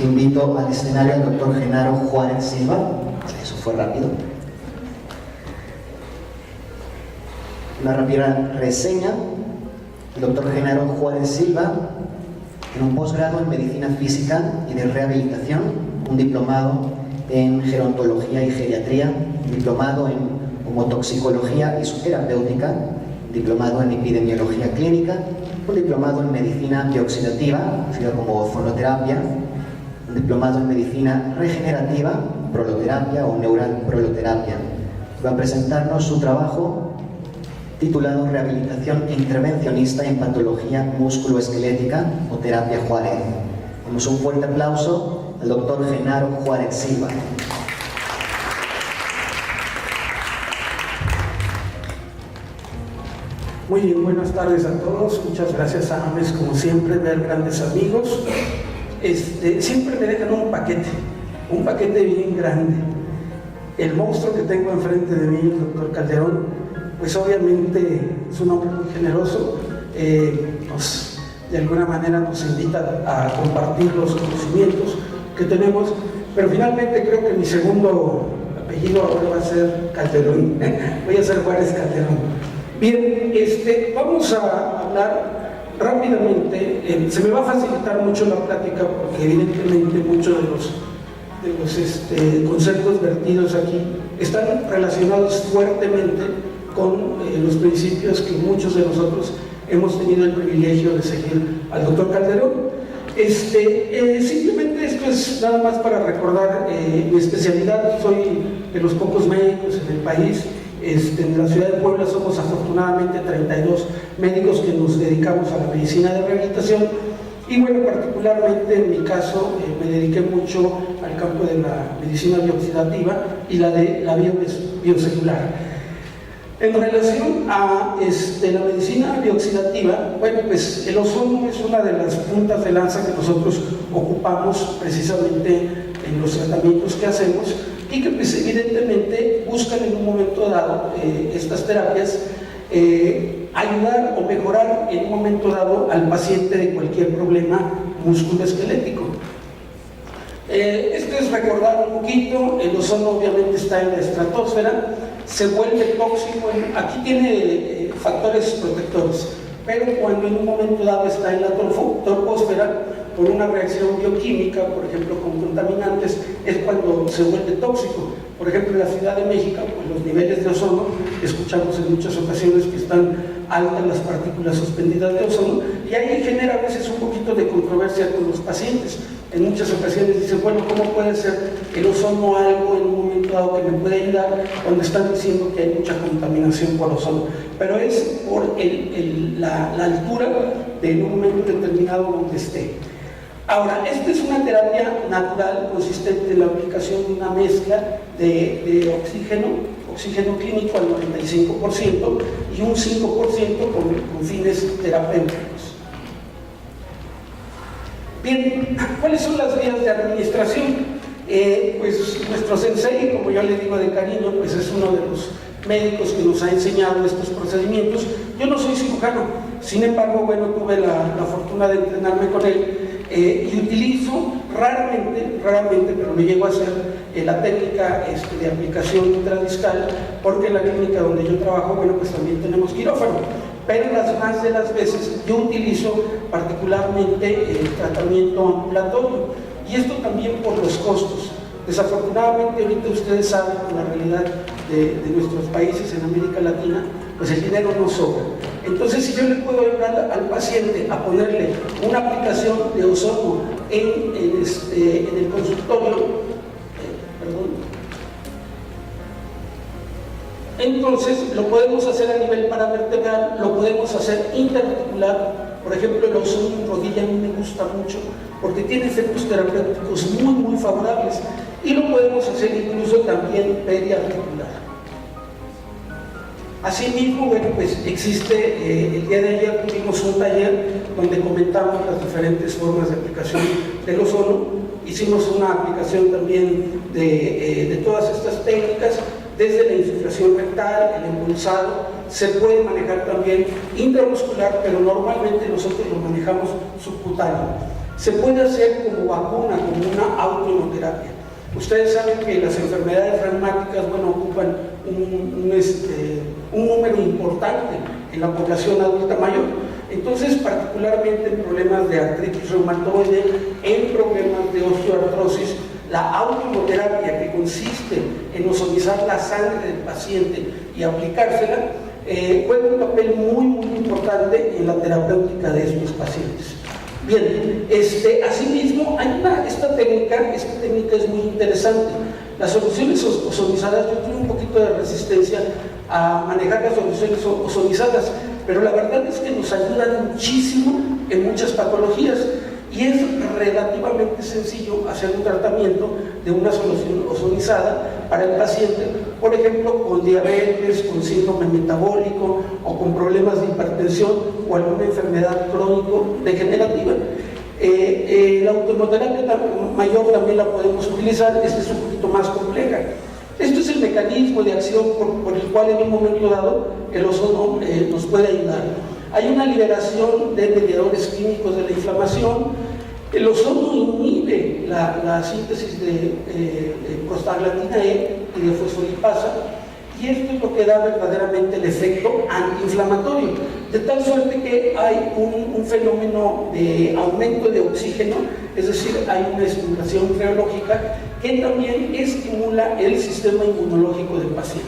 Invito al escenario al doctor Genaro Juárez Silva. Eso fue rápido. Una rápida reseña. El doctor Genaro Juárez Silva tiene un posgrado en Medicina Física y de Rehabilitación, un diplomado en Gerontología y Geriatría, un diplomado en Homotoxicología y su terapéutica, un diplomado en Epidemiología Clínica, un diplomado en Medicina Bioxidativa, conocida como fonoterapia, un diplomado en Medicina Regenerativa, proloterapia o neural proloterapia. Va a presentarnos su trabajo titulado Rehabilitación Intervencionista en Patología Musculoesquelética o Terapia Juárez. Damos un fuerte aplauso al doctor Genaro Juárez Silva. Muy bien, buenas tardes a todos. Muchas gracias a AMES, como siempre, ver grandes amigos. Siempre me dejan un paquete bien grande. El monstruo que tengo enfrente de mí, el doctor Calderón, pues obviamente es un hombre muy generoso, de alguna manera nos invita a compartir los conocimientos que tenemos, pero finalmente creo que mi segundo apellido ahora va a ser Calderón, voy a ser Juárez Calderón. Bien, vamos a hablar rápidamente, se me va a facilitar mucho la plática porque evidentemente muchos de los conceptos vertidos aquí están relacionados fuertemente con los principios que muchos de nosotros hemos tenido el privilegio de seguir al doctor Calderón. Simplemente esto es nada más para recordar mi especialidad. Soy de los pocos médicos en el país. En la ciudad de Puebla somos afortunadamente 32 médicos que nos dedicamos a la medicina de rehabilitación y bueno, particularmente en mi caso me dediqué mucho al campo de la medicina bioxidativa y la de la biocelular. En relación a la medicina bioxidativa, bueno, pues el ozono es una de las puntas de lanza que nosotros ocupamos precisamente en los tratamientos que hacemos y que pues evidentemente buscan en un momento dado estas terapias ayudar o mejorar en un momento dado al paciente de cualquier problema musculoesquelético. Esto es recordar un poquito, el ozono obviamente está en la estratosfera, se vuelve tóxico, aquí tiene factores protectores, pero cuando en un momento dado está en la troposfera, por una reacción bioquímica, por ejemplo con contaminantes, es cuando se vuelve tóxico. Por ejemplo, en la Ciudad de México, pues los niveles de ozono, escuchamos en muchas ocasiones que están altas las partículas suspendidas de ozono, y ahí genera a veces un poquito de controversia con los pacientes. En muchas ocasiones dicen, bueno, ¿cómo puede ser el ozono algo en un momento dado que me puede ayudar cuando están diciendo que hay mucha contaminación por ozono? Pero es por la altura de un momento determinado donde esté. Ahora, esta es una terapia natural consistente en la aplicación de una mezcla de oxígeno clínico al 95% y un 5% con fines terapéuticos. Bien, ¿cuáles son las vías de administración? Pues nuestro sensei, como yo le digo de cariño, pues es uno de los médicos que nos ha enseñado estos procedimientos. Yo no soy cirujano, sin embargo, bueno, tuve la fortuna de entrenarme con él y utilizo raramente, pero lo llego a hacer la técnica de aplicación intradiscal, porque en la clínica donde yo trabajo, bueno, pues también tenemos quirófano, pero las más de las veces yo utilizo particularmente el tratamiento ambulatorio, y esto también por los costos. Desafortunadamente ahorita ustedes saben, con la realidad de nuestros países en América Latina, pues el dinero no sobra. Entonces, si yo le puedo ayudar al paciente a ponerle una aplicación de ozono en el consultorio, entonces lo podemos hacer a nivel paravertebral, lo podemos hacer interarticular. Por ejemplo, el ozono en rodilla a mí me gusta mucho porque tiene efectos terapéuticos muy favorables, y lo podemos hacer incluso también periarticular. Asimismo, bueno, pues existe, el día de ayer tuvimos un taller donde comentamos las diferentes formas de aplicación del ozono. Hicimos una aplicación también de todas estas técnicas, desde la insuflación rectal, el embolsado, se puede manejar también intramuscular, pero normalmente nosotros lo manejamos subcutáneo. Se puede hacer como vacuna, como una autoinmunoterapia. Ustedes saben que las enfermedades reumáticas, bueno, ocupan un número importante en la población adulta mayor. Entonces, particularmente en problemas de artritis reumatoide, en problemas de osteoartrosis, la autoinmunoterapia, que consiste en ozonizar la sangre del paciente y aplicársela, juega un papel muy, muy importante en la terapéutica de estos pacientes. Bien, asimismo, hay esta técnica es muy interesante. Las soluciones ozonizadas, yo tuve un poquito de resistencia a manejar las soluciones ozonizadas, pero la verdad es que nos ayudan muchísimo en muchas patologías y es relativamente sencillo hacer un tratamiento de una solución ozonizada para el paciente, por ejemplo, con diabetes, con síndrome metabólico o con problemas de hipertensión o alguna enfermedad crónico-degenerativa. La autoinmunoterapia mayor también la podemos utilizar, esta es un poquito más compleja. Esto es el mecanismo de acción por el cual en un momento dado el ozono nos puede ayudar. Hay una liberación de mediadores químicos de la inflamación. El ozono inhibe la síntesis de prostaglandina E y de fosfolipasa, y esto es lo que da verdaderamente el efecto antiinflamatorio, de tal suerte que hay un fenómeno de aumento de oxígeno, es decir, hay una estimulación reológica que también estimula el sistema inmunológico del paciente.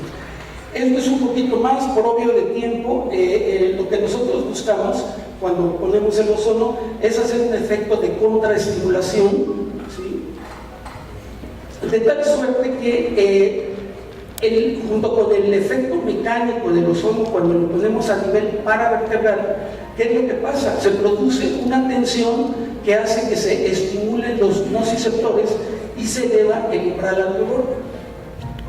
Esto es un poquito más, por obvio de tiempo, lo que nosotros buscamos cuando ponemos el ozono es hacer un efecto de contraestimulación, ¿sí? De tal suerte que junto con el efecto mecánico del ozono, cuando lo ponemos a nivel paravertebral, ¿qué es lo que pasa? Se produce una tensión que hace que se estimulen los nociceptores y se eleva el umbral al dolor.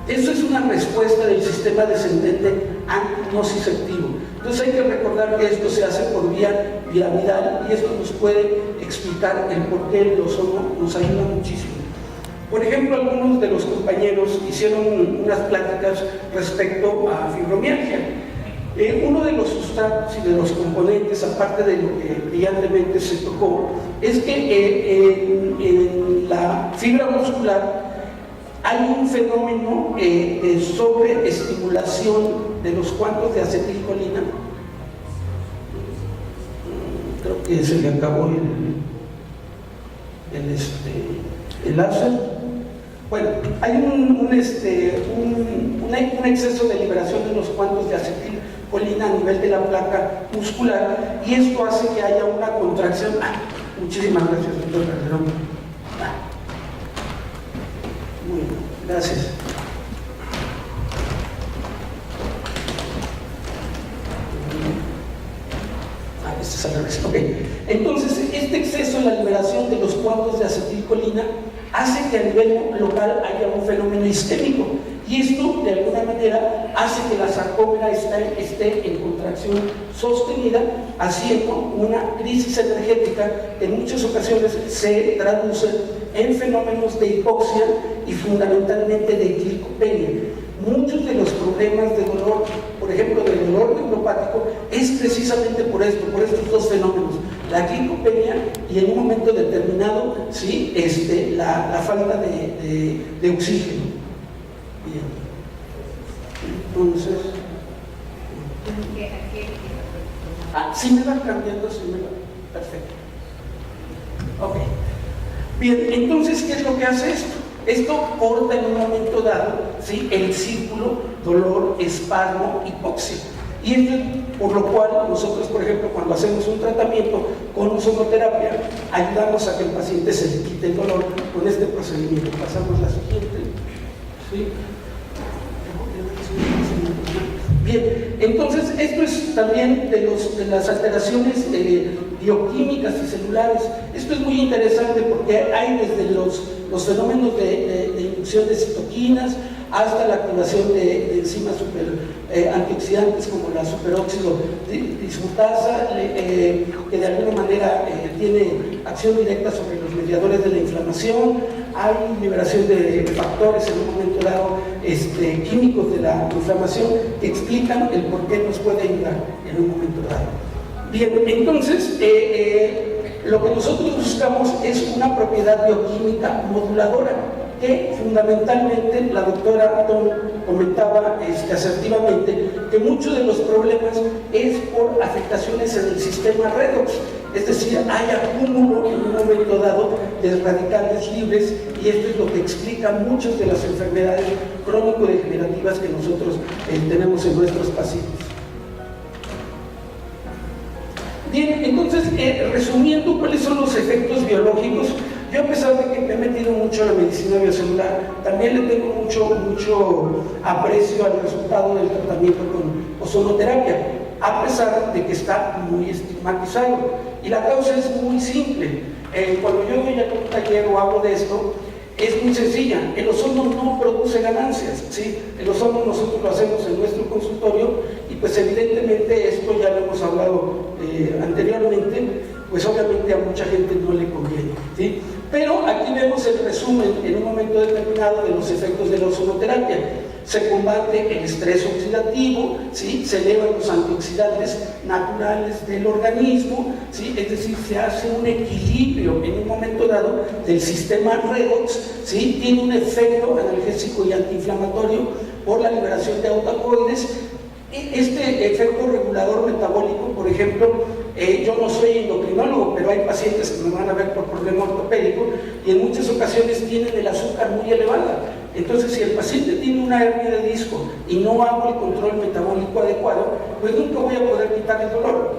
Eso es una respuesta del sistema descendente antinociceptivo. Entonces hay que recordar que esto se hace por vía piramidal y esto nos puede explicar el por qué el ozono nos ayuda muchísimo. Por ejemplo, algunos de los compañeros hicieron unas pláticas respecto a fibromialgia. Uno de los sustratos y de los componentes, aparte de lo que brillantemente se tocó, es que en la fibra muscular hay un fenómeno de sobreestimulación de los cuantos de acetilcolina. Creo que se le acabó el láser. Bueno, hay un exceso de liberación de los cuantos de acetilcolina a nivel de la placa muscular y esto hace que haya una contracción. Muchísimas gracias, doctor Calderón. Muy bien, gracias. Este es al revés. Okay. Entonces, este exceso en la liberación de los cuantos de acetilcolina hace que a nivel local haya un fenómeno isquémico y esto de alguna manera hace que la sarcómera esté en contracción sostenida, haciendo una crisis energética que en muchas ocasiones se traduce en fenómenos de hipoxia y fundamentalmente de glicopenia. Muchos de los problemas de dolor, por ejemplo del dolor neuropático, es precisamente por estos dos fenómenos, la glicopenia y en un momento determinado, ¿sí? la falta de oxígeno. Bien. Entonces, sí me va cambiando, sí me va. Perfecto. Ok. Bien, entonces, ¿qué es lo que hace esto? Esto corta en un momento dado, ¿sí? El círculo dolor, espasmo, hipoxia. Y esto es por lo cual nosotros, por ejemplo, cuando hacemos un tratamiento con ozonoterapia, ayudamos a que el paciente se le quite el dolor con este procedimiento. Pasamos la siguiente. ¿Sí? Bien, entonces esto es también de las alteraciones bioquímicas y celulares. Esto es muy interesante porque hay desde los fenómenos de inducción de citoquinas hasta la activación de enzimas antioxidantes como la superóxido dismutasa, que de alguna manera tiene acción directa sobre los mediadores de la inflamación. Hay liberación de factores en un momento dado químicos de la inflamación que explican el por qué nos puede ayudar en un momento dado. Bien, entonces Lo que nosotros buscamos es una propiedad bioquímica moduladora, que fundamentalmente la doctora Don comentaba asertivamente que muchos de los problemas es por afectaciones en el sistema redox, es decir, hay acúmulo en un momento dado de radicales libres, y esto es lo que explica muchas de las enfermedades crónico-degenerativas que nosotros tenemos en nuestros pacientes. Bien, entonces, resumiendo cuáles son los efectos biológicos, yo, a pesar de que me he metido mucho en la medicina biocelular, también le tengo mucho aprecio al resultado del tratamiento con ozonoterapia, a pesar de que está muy estigmatizado. Y la causa es muy simple. Cuando yo voy a un taller o hablo de esto, es muy sencilla. El ozono no produce ganancias, ¿sí? El ozono nosotros lo hacemos en nuestro consultorio, y pues evidentemente esto ya lo hemos hablado anteriormente, pues obviamente a mucha gente no le conviene, ¿sí? Pero aquí vemos el resumen en un momento determinado de los efectos de la ozonoterapia. Se combate el estrés oxidativo, ¿sí? Se elevan los antioxidantes naturales del organismo, ¿sí? Es decir, se hace un equilibrio en un momento dado del sistema redox, ¿sí? Tiene un efecto analgésico y antiinflamatorio por la liberación de autocoides. Este efecto regulador metabólico, por ejemplo, yo no soy endocrinólogo, pero hay pacientes que me van a ver por problema ortopédico y en muchas ocasiones tienen el azúcar muy elevada. Entonces, si el paciente tiene una hernia de disco y no hago el control metabólico adecuado, pues nunca voy a poder quitar el dolor.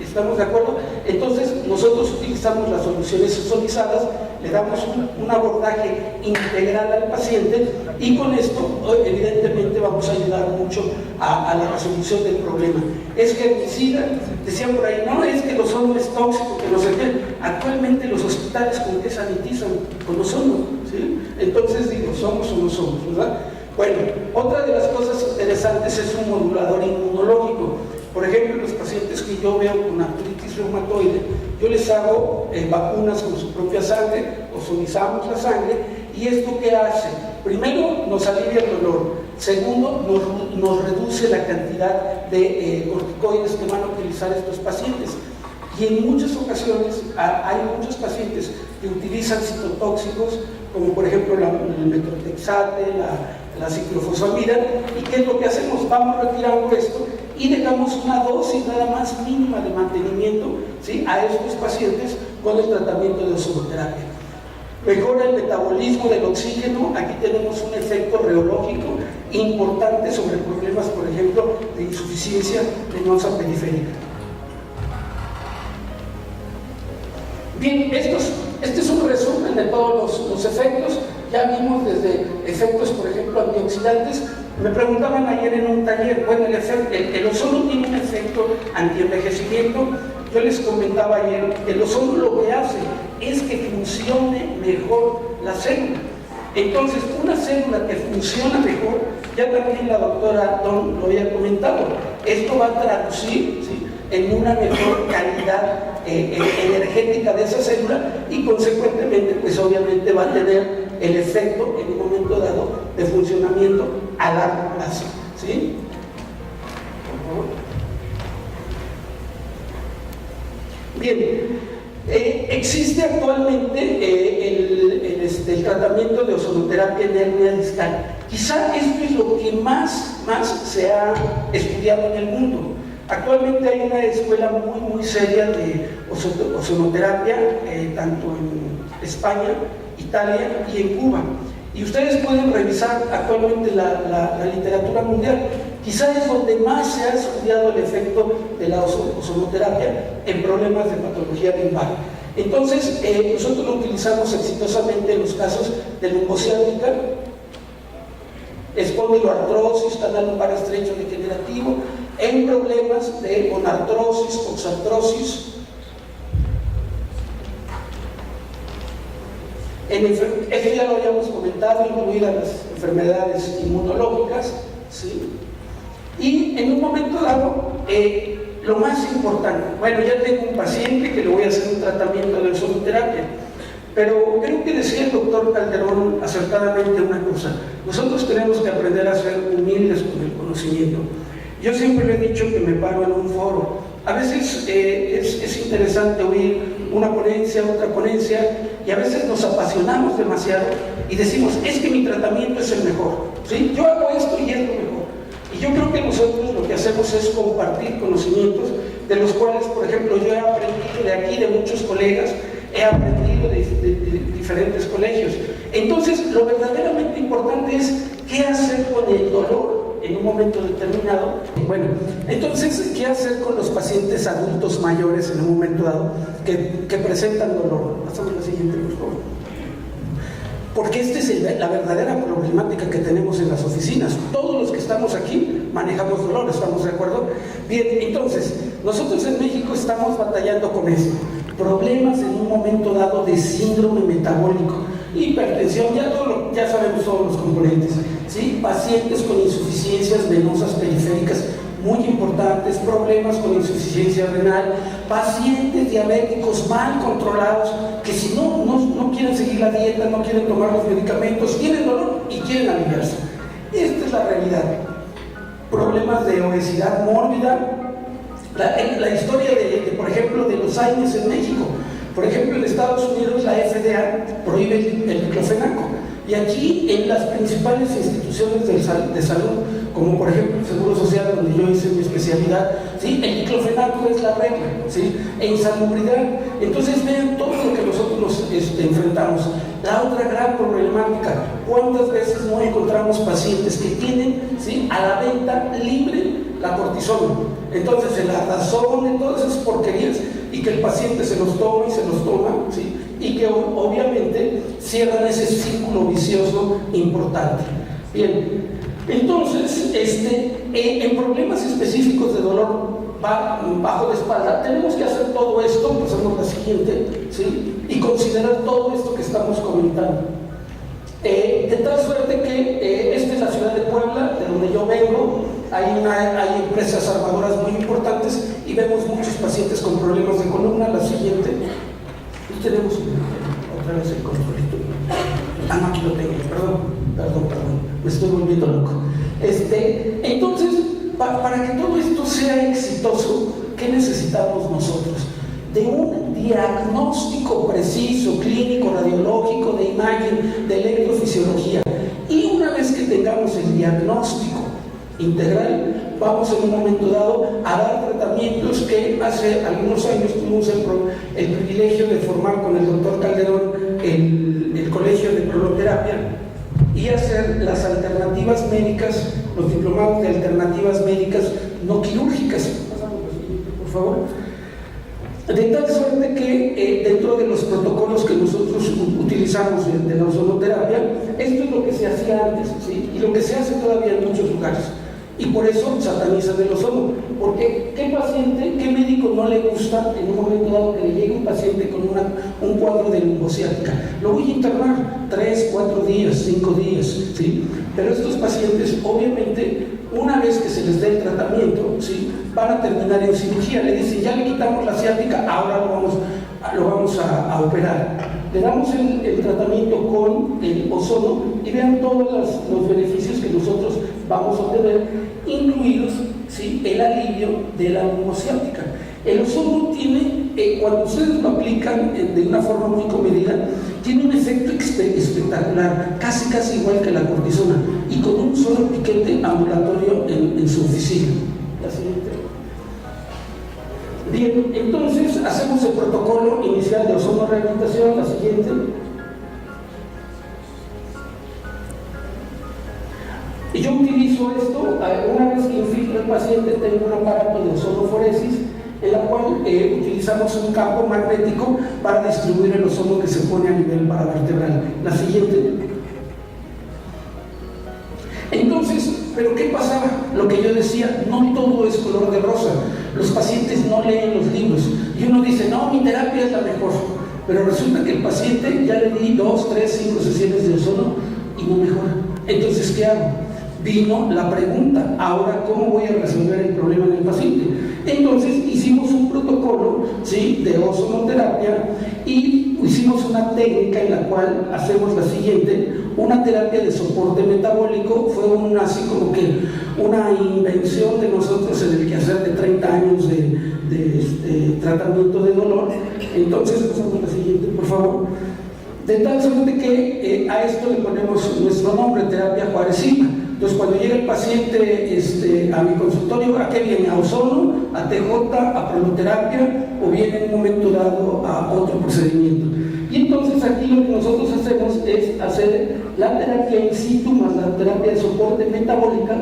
¿Estamos de acuerdo? Entonces, nosotros utilizamos las soluciones ozonizadas, le damos un abordaje integral al paciente, y con esto, evidentemente, vamos a ayudar mucho a la resolución del problema. Es herbicida, decían por ahí, no, es que el ozono es tóxico, que no sé qué. Actualmente los hospitales, ¿con qué sanitizan? Con ozono, ¿sí? Entonces digo, ¿somos o no somos, verdad? Bueno, otra de las cosas interesantes es un modulador inmunológico. Por ejemplo, los pacientes que yo veo con artritis reumatoide, yo les hago vacunas con su propia sangre, ozonizamos la sangre, y ¿esto qué hace? Primero, nos alivia el dolor. Segundo, nos reduce la cantidad de corticoides que van a utilizar estos pacientes. Y en muchas ocasiones hay muchos pacientes que utilizan citotóxicos, como por ejemplo el metrotexate, la ciclofosfamida, y ¿qué es lo que hacemos? Vamos retirando esto y dejamos una dosis nada más mínima de mantenimiento, ¿sí?, a estos pacientes con el tratamiento de ozonoterapia. Mejora el metabolismo del oxígeno. Aquí tenemos un efecto reológico importante sobre problemas, por ejemplo, de insuficiencia venosa periférica. Bien, este es un resumen de todos los efectos. Ya vimos desde efectos, por ejemplo, antioxidantes. Me preguntaban ayer en un taller, bueno, el ozono tiene un efecto antienvejecimiento. Yo les comentaba ayer que el ozono lo que hace es que funcione mejor la célula. Entonces, una célula que funciona mejor, ya también la doctora Don lo había comentado, esto va a traducir, ¿sí?, en una mejor calidad energética de esa célula, y consecuentemente, pues obviamente va a tener el efecto en un momento dado de funcionamiento a largo plazo, ¿sí? Por favor. Bien, existe actualmente el tratamiento de ozonoterapia en hernia discal. Quizá esto es lo que más se ha estudiado en el mundo. Actualmente hay una escuela muy seria de ozonoterapia, tanto en España, Italia y en Cuba. Y ustedes pueden revisar actualmente la literatura mundial. Quizás es donde más se ha estudiado el efecto de la ozonoterapia en problemas de patología lumbar. Entonces, nosotros lo utilizamos exitosamente en los casos de lumbociática, espondiloartrosis, canal lumbar estrecho degenerativo, en problemas de gonartrosis, coxartrosis, esto ya lo habíamos comentado, incluidas las enfermedades inmunológicas, ¿sí? Y en un momento dado, lo más importante, bueno, ya tengo un paciente que le voy a hacer un tratamiento de ozonoterapia, pero creo que decía el doctor Calderón acertadamente una cosa: nosotros tenemos que aprender a ser humildes con el conocimiento. Yo siempre le he dicho que me paro en un foro A veces es interesante oír una ponencia, otra ponencia, y a veces nos apasionamos demasiado y decimos, es que mi tratamiento es el mejor, ¿sí? Yo hago esto y es lo mejor. Y yo creo que nosotros lo que hacemos es compartir conocimientos de los cuales, por ejemplo, yo he aprendido de aquí, de muchos colegas, he aprendido de diferentes colegios. Entonces, lo verdaderamente importante es qué hacer con el dolor en un momento determinado. Bueno, entonces, ¿qué hacer con los pacientes adultos mayores en un momento dado que presentan dolor? Pásame la siguiente, por favor. Porque esta es la verdadera problemática que tenemos en las oficinas. Todos los que estamos aquí manejamos dolor, ¿estamos de acuerdo? Bien, entonces, nosotros en México estamos batallando con esto. Problemas en un momento dado de síndrome metabólico, hipertensión, ya sabemos todos los componentes, ¿sí? Pacientes con insuficiencias venosas periféricas muy importantes, problemas con insuficiencia renal, pacientes diabéticos mal controlados, que si no quieren seguir la dieta, no quieren tomar los medicamentos, tienen dolor y quieren aliviarse. Esta es la realidad. Problemas de obesidad mórbida. La historia por ejemplo, de los Alzheimer en México. Por ejemplo, en Estados Unidos la FDA prohíbe el diclofenaco. Y aquí, en las principales instituciones de salud, como por ejemplo el Seguro Social, donde yo hice mi especialidad, ¿sí? El diclofenaco es la regla, ¿sí? E insalubridad. Entonces vean todo lo que nosotros nos enfrentamos. La otra gran problemática, ¿cuántas veces no encontramos pacientes que tienen, ¿sí?, a la venta libre la cortisona? Entonces el ardazole, todas esas porquerías, y que el paciente se los toma y se los toma, ¿sí? Y que obviamente cierran ese círculo vicioso importante. Bien, entonces en problemas específicos de dolor bajo de espalda tenemos que hacer todo esto, pasamos a la siguiente, ¿sí? Y considerar todo esto que estamos comentando. De tal suerte que esta es la ciudad de Puebla, de donde yo vengo. Hay empresas armadoras muy importantes y vemos muchos pacientes con problemas de columna. La siguiente. Y tenemos otra vez el controlito. No, aquí lo tengo, perdón, me estoy volviendo loco. Entonces, para que todo esto sea exitoso, ¿qué necesitamos nosotros? De un diagnóstico preciso, clínico, radiológico, de imagen, de electrofisiología. Y una vez que tengamos el diagnóstico integral, vamos en un momento dado a dar tratamientos que hace algunos años tuvimos el privilegio de formar con el doctor Calderón el colegio de proloterapia y hacer las alternativas médicas, los diplomados de alternativas médicas no quirúrgicas. Pasamos lo siguiente, por favor. De tal suerte que dentro de los protocolos que nosotros utilizamos de la ozonoterapia, esto es lo que se hacía antes, ¿sí? Y lo que se hace todavía en muchos lugares. Y por eso satanizan el ozono. Porque ¿qué paciente, qué médico no le gusta en un momento dado que le llegue un paciente con un cuadro de lumbociática? Lo voy a internar 3, 4 días, 5 días, ¿sí? Pero estos pacientes, obviamente, una vez que se les dé el tratamiento, ¿sí?, van a terminar en cirugía. Le dicen, ya le quitamos la ciática, ahora lo vamos a operar. Le damos el tratamiento con el ozono y vean todos los beneficios que nosotros vamos a obtener, incluidos, ¿sí?, el alivio de la lumbociática. El ozono tiene, cuando ustedes lo aplican de una forma muy comedida, tiene un efecto espectacular, casi igual que la cortisona, y con un solo piquete ambulatorio en su oficina. La siguiente. Bien, entonces hacemos el protocolo inicial de ozonorehabilitación. La siguiente. Y yo utilizo esto, una vez que infiltro el paciente, tengo un aparato de ozonoforesis, en la cual utilizamos un campo magnético para distribuir el ozono que se pone a nivel paravertebral. La siguiente. Entonces, ¿pero qué pasaba? Lo que yo decía, no todo es color de rosa. Los pacientes no leen los libros. Y uno dice, no, mi terapia es la mejor. Pero resulta que el paciente ya le di 2, 3, 5 sesiones de ozono y no mejora. Entonces, ¿qué hago? Vino la pregunta, ahora, ¿cómo voy a resolver el problema del paciente? Entonces, hicimos un protocolo, ¿sí?, de ozonoterapia y hicimos una técnica en la cual hacemos la siguiente. una terapia de soporte metabólico fue así como que una invención de nosotros en el quehacer de 30 años de tratamiento de dolor. Entonces, pasamos a la siguiente, por favor. De tal suerte que a esto le ponemos nuestro nombre, terapia Juárez Silva. Entonces, cuando llega el paciente a mi consultorio, ¿a qué viene? ¿A ozono, a TJ, a proloterapia o viene en un momento dado a otro procedimiento? Y entonces aquí lo que nosotros hacemos es hacer la terapia in situ más la terapia de soporte metabólica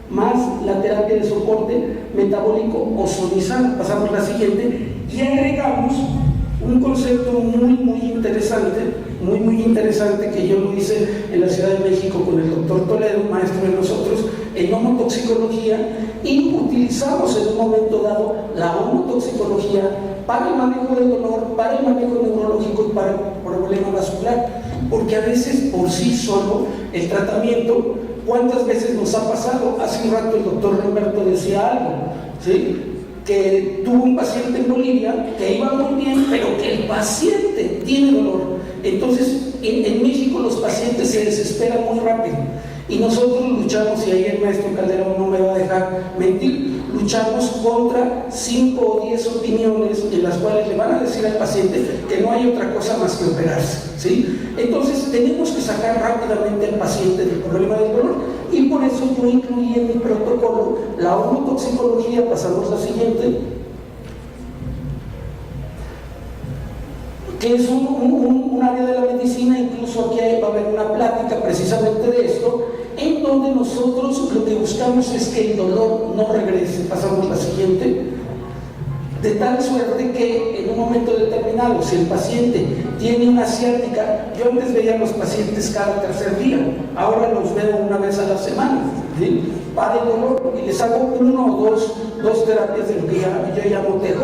más la terapia de soporte metabólico ozonizado. Pasamos a la siguiente y agregamos un concepto muy interesante que yo lo hice en la Ciudad de México con el doctor Toledo, maestro de nosotros en homotoxicología, y utilizamos en un momento dado la homotoxicología para el manejo del dolor, para el manejo neurológico y para el problema vascular, porque a veces por sí solo el tratamiento, ¿cuántas veces nos ha pasado? Hace un rato el doctor Roberto decía algo, ¿sí?, que tuvo un paciente en Bolivia que iba muy bien, pero que el paciente tiene dolor. Entonces, en México los pacientes se desesperan muy rápido y nosotros luchamos, y ahí el maestro Calderón no me va a dejar mentir, luchamos contra 5 o 10 opiniones en las cuales le van a decir al paciente que no hay otra cosa más que operarse, ¿sí? Entonces tenemos que sacar rápidamente al paciente del problema del dolor, y por eso yo incluí en mi protocolo la homotoxicología. Pasamos a la siguiente, que es un área de la medicina. Incluso aquí va a haber una plática precisamente de esto, en donde nosotros lo que buscamos es que el dolor no regrese. Pasamos a la siguiente. De tal suerte que en un momento determinado, si el paciente tiene una ciática, yo antes veía a los pacientes cada tercer día, ahora los veo una vez a la semana, ¿sí?, para el dolor, y les hago 1 o 2 terapias de lo que yo llamo TJ,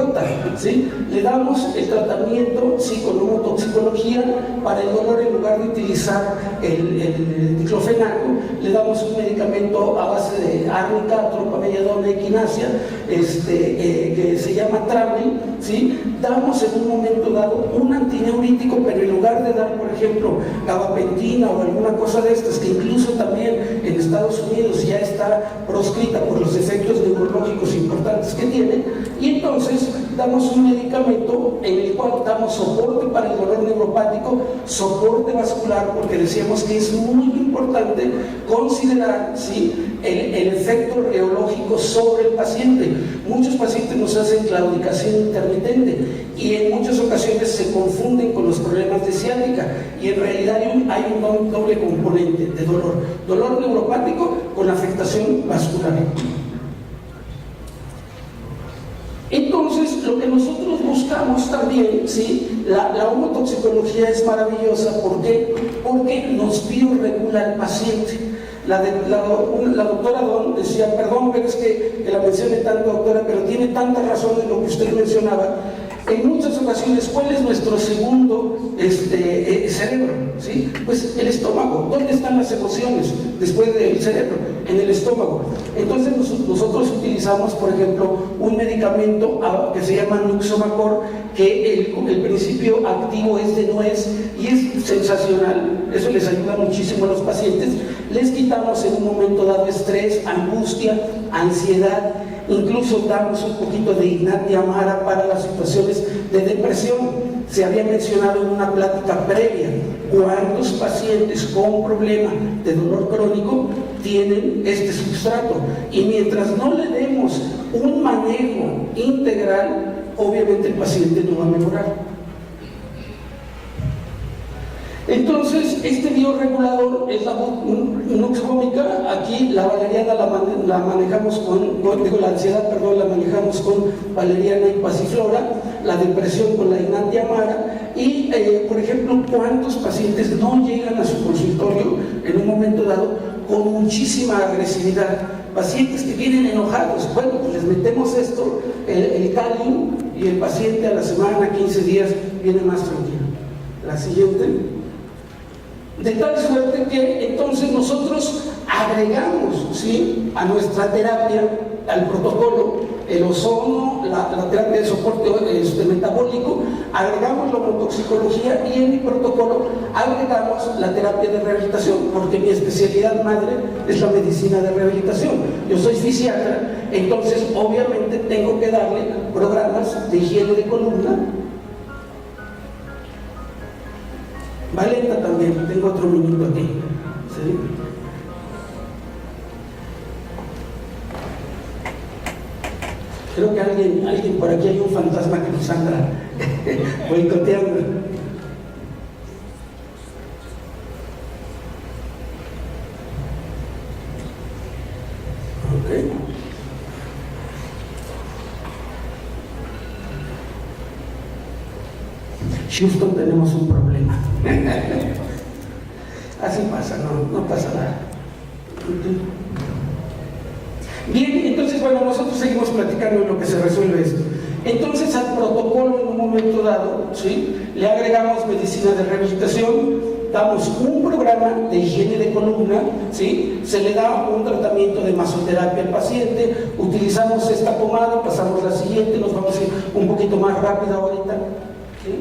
¿sí? Le damos el tratamiento, sí, con homotoxicología para el dolor. En lugar de utilizar el diclofenaco, le damos un medicamento a base de árnica, tropameliadona, equinacia, que se llama Travil, ¿sí? Damos en un momento dado un antineurítico, pero en lugar de dar, por ejemplo, gabapentina o alguna cosa de estas, que incluso también en Estados Unidos ya está proscrita por los efectos neurológicos importantes que tiene, y entonces damos un medicamento en el cual damos soporte para el dolor neuropático, soporte vascular, porque decíamos que es muy importante considerar, ¿sí?, el efecto reológico sobre el paciente. Muchos pacientes nos hacen claudicación intermitente y en muchas ocasiones se confunden con los problemas de ciática, y en realidad hay un doble componente de dolor neuropático con afectación vascular. Entonces, lo que nosotros buscamos también, ¿sí?, la homotoxicología es maravillosa. ¿Por qué? Porque nos bioregula al paciente. La doctora Don decía, perdón, pero es que la mencione tanto, doctora, pero tiene tanta razón en lo que usted mencionaba. En muchas ocasiones, ¿cuál es nuestro segundo cerebro? ¿Sí? Pues el estómago. ¿Dónde están las emociones después del cerebro? En el estómago. Entonces nosotros utilizamos, por ejemplo, un medicamento que se llama Nuxomacor, que el principio activo es de nuez y es sensacional. Eso les ayuda muchísimo a los pacientes. Les quitamos en un momento dado estrés, angustia, ansiedad. Incluso damos un poquito de Ignat Amara para las situaciones de depresión. Se había mencionado en una plática previa cuántos pacientes con problema de dolor crónico tienen este substrato, y mientras no le demos un manejo integral, obviamente el paciente no va a mejorar. Entonces, este bioregulador es la nuxvómica. Aquí la valeriana la manejamos la ansiedad, la manejamos con valeriana y pasiflora, la depresión con la Ignat Amara, y, por ejemplo, ¿cuántos pacientes no llegan a su consultorio en un momento dado con muchísima agresividad? Pacientes que vienen enojados. Bueno, pues les metemos esto, el Calium, y el paciente a la semana, 15 días, viene más tranquilo. La siguiente. De tal suerte que entonces nosotros agregamos, ¿sí?, a nuestra terapia, al protocolo, el ozono, la terapia de soporte metabólico, agregamos la homotoxicología y en mi protocolo agregamos la terapia de rehabilitación, porque mi especialidad madre es la medicina de rehabilitación. Yo soy fisiatra, entonces obviamente tengo que darle programas de higiene de columna. Valenta también, tengo otro minuto aquí. ¿Sí? Creo que alguien por aquí hay un fantasma que nos anda boicoteando. Okay. Houston, tenemos un problema. Así pasa, no pasa nada. Bien, entonces, bueno, nosotros seguimos platicando en lo que se resuelve esto. Entonces, al protocolo en un momento dado, ¿sí?, le agregamos medicina de rehabilitación, damos un programa de higiene de columna, ¿sí?, se le da un tratamiento de masoterapia al paciente, utilizamos esta pomada, pasamos la siguiente, nos vamos a ir un poquito más rápido ahorita, ¿sí?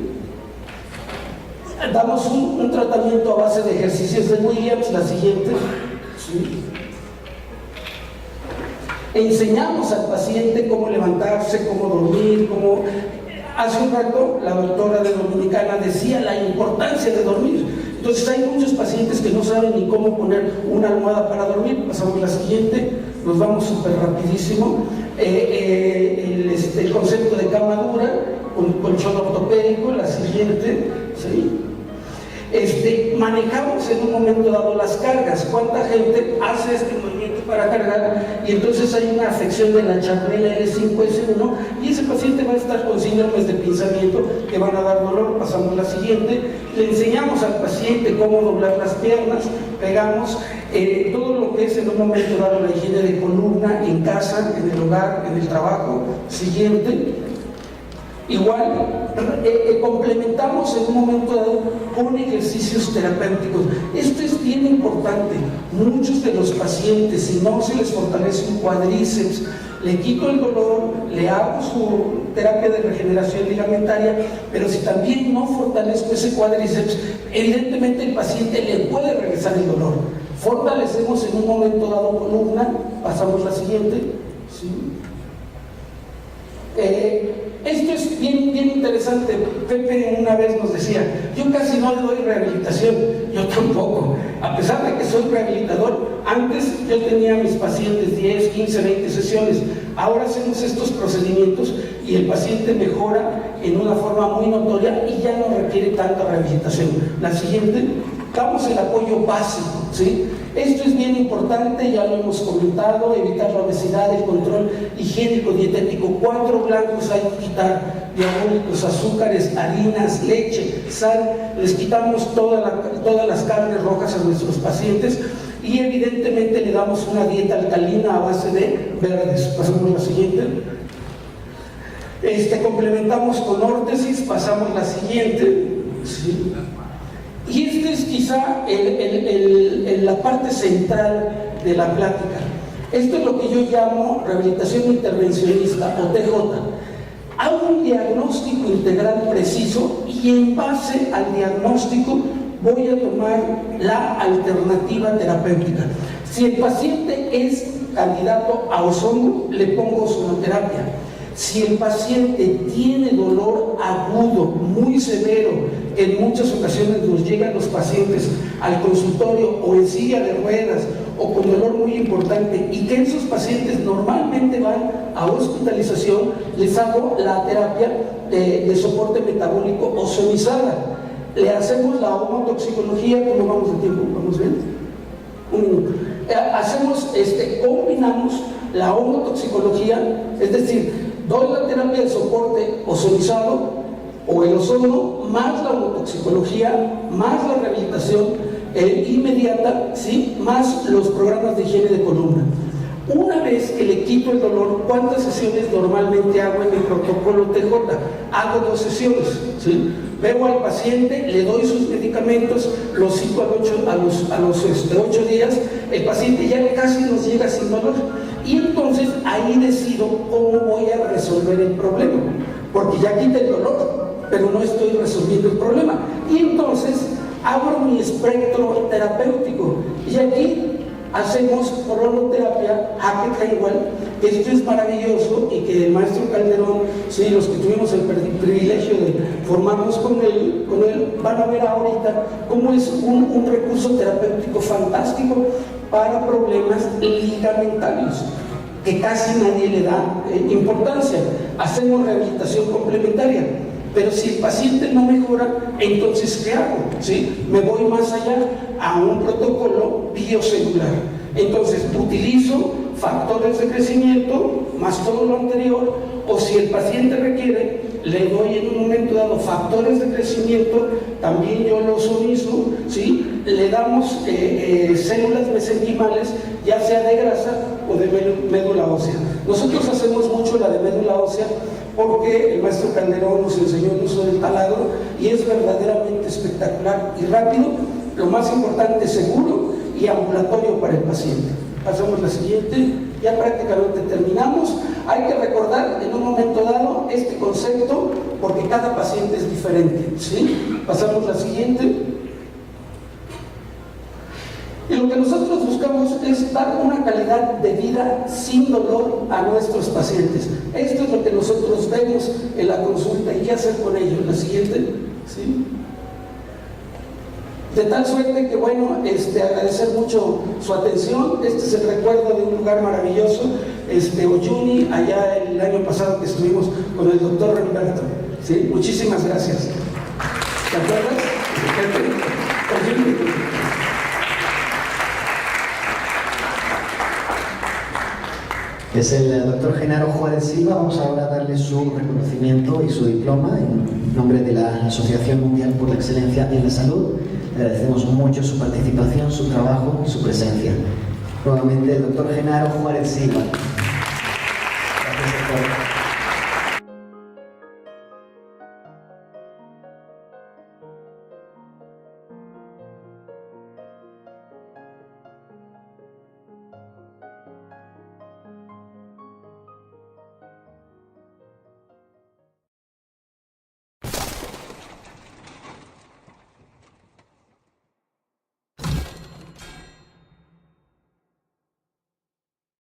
Damos un tratamiento a base de ejercicios de Williams, la siguiente, ¿sí? Enseñamos al paciente cómo levantarse, cómo dormir, cómo... Hace un rato la doctora de Dominicana decía la importancia de dormir. Entonces hay muchos pacientes que no saben ni cómo poner una almohada para dormir. Pasamos la siguiente, nos vamos súper rapidísimo. El concepto de cama dura, con colchón ortopédico, la siguiente, ¿sí? Manejamos en un momento dado las cargas. ¿Cuánta gente hace este movimiento para cargar? Y entonces hay una afección de la chapela L5S1 y ese paciente va a estar con síndromes de pinzamiento que van a dar dolor. Pasamos la siguiente. Le enseñamos al paciente cómo doblar las piernas, pegamos todo lo que es en un momento dado la higiene de columna en casa, en el hogar, en el trabajo. Siguiente. Igual, complementamos en un momento dado con ejercicios terapéuticos. Esto es bien importante. Muchos de los pacientes, si no se les fortalece un cuádriceps, le quito el dolor, le hago su terapia de regeneración ligamentaria, pero si también no fortalezco ese cuádriceps, evidentemente el paciente le puede regresar el dolor. Fortalecemos en un momento dado columna, pasamos la siguiente, ¿sí? Esto es bien interesante. Pepe una vez nos decía, yo casi no le doy rehabilitación, yo tampoco, a pesar de que soy rehabilitador. Antes yo tenía a mis pacientes 10, 15, 20 sesiones, ahora hacemos estos procedimientos y el paciente mejora en una forma muy notoria y ya no requiere tanta rehabilitación. La siguiente, damos el apoyo básico, ¿sí? Esto es bien importante, ya lo hemos comentado, evitar la obesidad, el control higiénico dietético. 4 blancos hay que quitar: diabólicos, azúcares, harinas, leche, sal. Les quitamos todas las carnes rojas a nuestros pacientes y evidentemente le damos una dieta alcalina a base de verdes. Pasamos la siguiente. Complementamos con órtesis, pasamos la siguiente, ¿sí? Y esta es quizá la parte central de la plática. Esto es lo que yo llamo rehabilitación intervencionista o TJ. Hago un diagnóstico integral preciso y en base al diagnóstico voy a tomar la alternativa terapéutica. Si el paciente es candidato a ozono, le pongo ozonoterapia. Si el paciente tiene dolor agudo, muy severo, en muchas ocasiones nos llegan los pacientes al consultorio o en silla de ruedas o con dolor muy importante y que esos pacientes normalmente van a hospitalización, les hago la terapia de soporte metabólico ozonizada. Le hacemos la homotoxicología. ¿Cómo vamos de tiempo? ¿Vamos bien? Un minuto. Combinamos la homotoxicología, es decir, doy la terapia de soporte ozonizado o el ozono, más la homotoxicología, más la rehabilitación inmediata, ¿sí?, más los programas de higiene de columna. Una vez que le quito el dolor, ¿cuántas sesiones normalmente hago en el protocolo TJ? Hago 2 sesiones, ¿sí? Veo al paciente, le doy sus medicamentos, los cito a los 8 días, el paciente ya casi nos llega sin dolor. Y entonces ahí decido cómo voy a resolver el problema, porque ya quita el dolor, pero no estoy resolviendo el problema. Y entonces abro mi espectro terapéutico y aquí hacemos cronoterapia, jaque igual. Esto es maravilloso y que el maestro Calderón, sí, los que tuvimos el privilegio de formarnos con él, van a ver ahorita cómo es un recurso terapéutico fantástico para problemas ligamentarios, que casi nadie le da importancia. Hacemos rehabilitación complementaria, pero si el paciente no mejora, entonces ¿qué hago? ¿Sí? Me voy más allá a un protocolo biocelular. Entonces utilizo factores de crecimiento más todo lo anterior, o si el paciente requiere, le doy en un momento dado factores de crecimiento, también yo lo mismo, ¿sí? Le damos células mesenquimales, ya sea de grasa o de médula ósea. Nosotros hacemos mucho la de médula ósea porque el maestro Calderón nos enseñó el uso del taladro y es verdaderamente espectacular y rápido, lo más importante, seguro y ambulatorio para el paciente. Pasamos a la siguiente, ya prácticamente terminamos. Hay que recordar en un momento dado este concepto porque cada paciente es diferente, ¿sí? Pasamos a la siguiente. Y lo que nosotros buscamos es dar una calidad de vida sin dolor a nuestros pacientes. Esto es lo que nosotros vemos en la consulta y qué hacer con ellos. La siguiente, ¿sí? De tal suerte que, bueno, agradecer mucho su atención. Este es el recuerdo de un lugar maravilloso, Oyuni, allá el año pasado que estuvimos con el doctor Remberto. ¿Sí? Muchísimas gracias. ¿Te acuerdas? Oyuni. Es el doctor Genaro Juárez Silva. Vamos ahora a darle su reconocimiento y su diploma en nombre de la Asociación Mundial por la Excelencia en la Salud. Le agradecemos mucho su participación, su trabajo y su presencia. Nuevamente el doctor Genaro Juárez Silva. Gracias, doctor.